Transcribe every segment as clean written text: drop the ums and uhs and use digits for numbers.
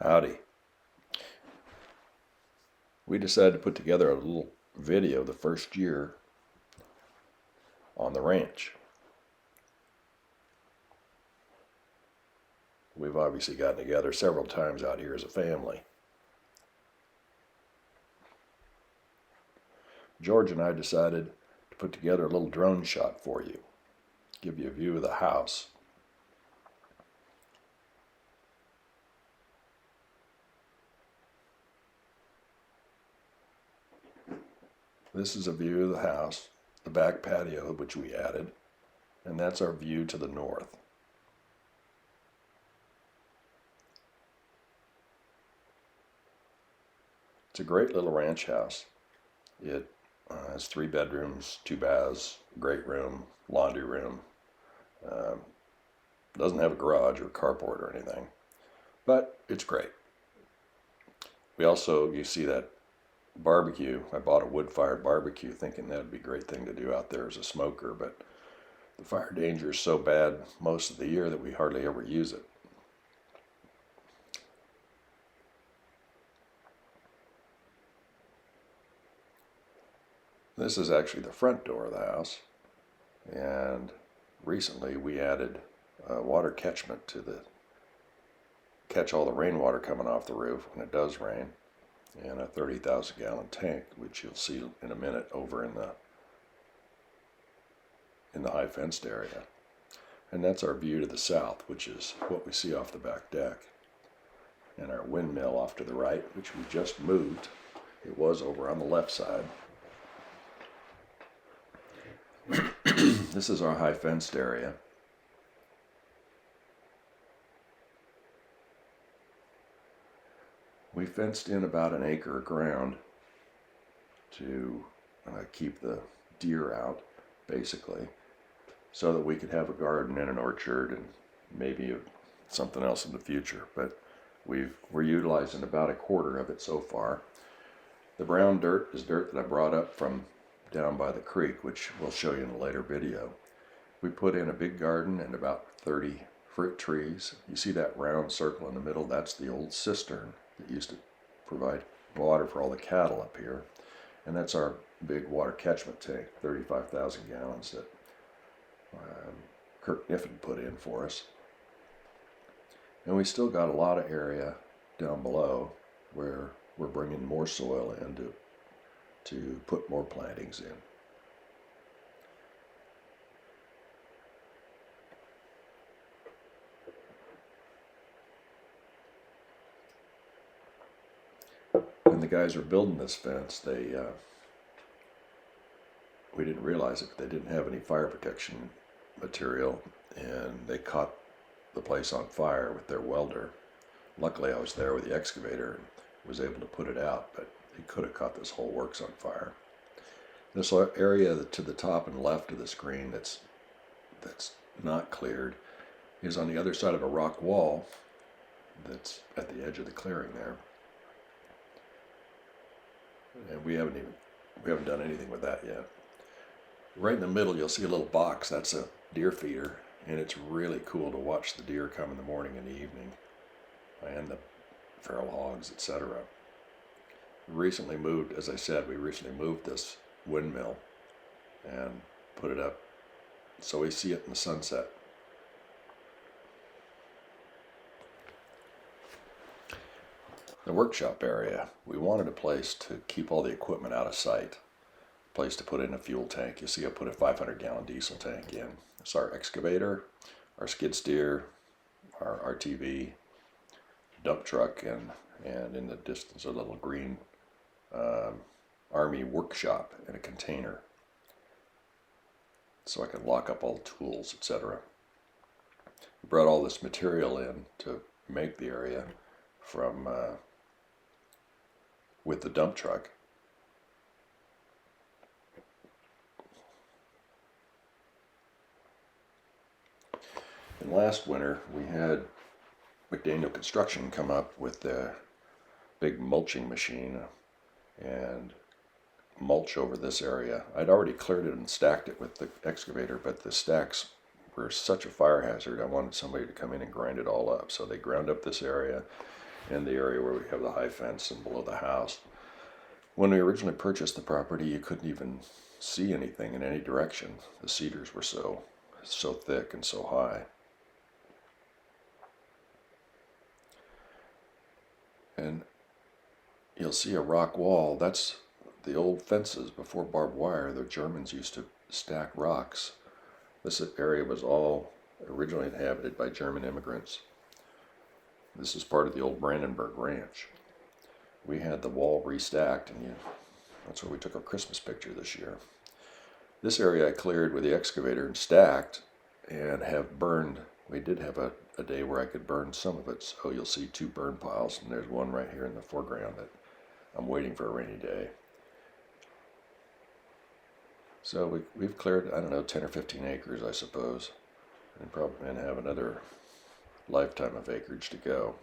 Howdy. We decided to put together a little video the first year on the ranch. We've obviously gotten together several times out here as a family. George and I decided to put together a little drone shot for you, give you a view of the house. This is a view of the house, the back patio which we added, and that's our view to the north. It's a great little ranch house. It has 3 bedrooms, 2 baths, great room, laundry room. Doesn't have a garage or carport or anything, but it's great. We also, you see that barbecue. I bought a wood-fired barbecue thinking that'd be a great thing to do out there as a smoker, but the fire danger is so bad most of the year that we hardly ever use it. This is actually the front door of the house, and recently we added a water catchment to catch all the rainwater coming off the roof when it does rain, and a 30,000 gallon tank, which you'll see in a minute over in the high fenced area. And that's our view to the south, which is what we see off the back deck. And our windmill off to the right, which we just moved. It was over on the left side. This is our high fenced area. We fenced in about an acre of ground to keep the deer out, basically, so that we could have a garden and an orchard and maybe something else in the future. But we're utilizing about a quarter of it so far. The brown dirt is dirt that I brought up from down by the creek, which we'll show you in a later video. We put in a big garden and about 30 fruit trees. You see that round circle in the middle? That's the old cistern that used to provide water for all the cattle up here. And that's our big water catchment tank, 35,000 gallons that Kirk Niffen put in for us. And we still got a lot of area down below where we're bringing more soil in to put more plantings in. When the guys were building this fence, we didn't realize it, but they didn't have any fire protection material, and they caught the place on fire with their welder. Luckily, I was there with the excavator and was able to put it out, but it could have caught this whole works on fire. This area to the top and left of the screen that's not cleared is on the other side of a rock wall that's at the edge of the clearing there. And we haven't done anything with that yet. Right in the middle, you'll see a little box. That's a deer feeder, and it's really cool to watch the deer come in the morning and the evening, and the feral hogs, etc. Recently moved, as I said, we recently moved this windmill and put it up so we see it in the sunset. The workshop area, we wanted a place to keep all the equipment out of sight, a place to put in a fuel tank. You see I put a 500 gallon diesel tank in. It's our excavator, our skid steer, our RTV, dump truck, and in the distance a little green Army workshop in a container, so I can lock up all the tools, etc. We brought all this material in to make the area from with the dump truck. And last winter we had McDaniel Construction come up with their big mulching machine and mulch over this area. I'd already cleared it and stacked it with the excavator, but the stacks were such a fire hazard, I wanted somebody to come in and grind it all up. So they ground up this area, and the area where we have the high fence and below the house. When we originally purchased the property, you couldn't even see anything in any direction. The cedars were so thick and so high. And you'll see a rock wall. That's the old fences before barbed wire. The Germans used to stack rocks. This area was all originally inhabited by German immigrants. This is part of the old Brandenburg Ranch. We had the wall restacked, and that's where we took our Christmas picture this year. This area I cleared with the excavator and stacked and have burned. We did have a day where I could burn some of it, so you'll see 2 burn piles, and there's one right here in the foreground that I'm waiting for a rainy day. So we've cleared, I don't know, 10 or 15 acres, I suppose, and probably have another lifetime of acreage to go.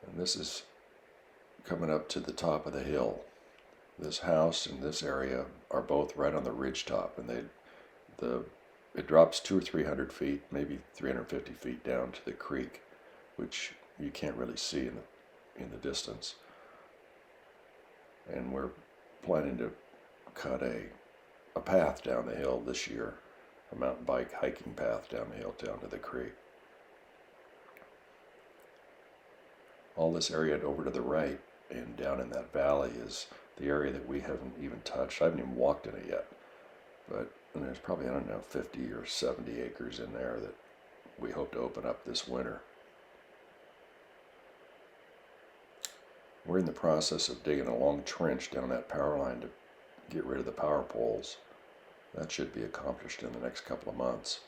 And this is coming up to the top of the hill. This house and this area are both right on the ridge top, and it drops 200 or 300 feet, maybe 350 feet down to the creek, which you can't really see in the distance. And we're planning to cut a path down the hill this year, a mountain bike hiking path down the hill down to the creek. All this area over to the right and down in that valley is the area that we haven't even touched. I haven't even walked in it yet, but there's probably, I don't know, 50 or 70 acres in there that we hope to open up this winter. We're in the process of digging a long trench down that power line to get rid of the power poles. That should be accomplished in the next couple of months.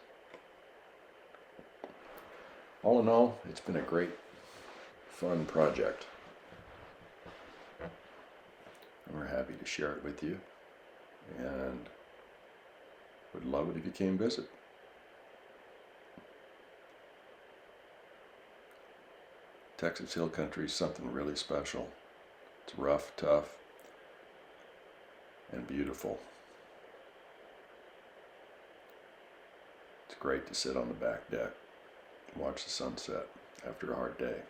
All in all, it's been a great, fun project. We're happy to share it with you, and would love it if you came visit. Texas Hill Country is something really special. It's rough, tough, and beautiful. It's great to sit on the back deck and watch the sunset after a hard day.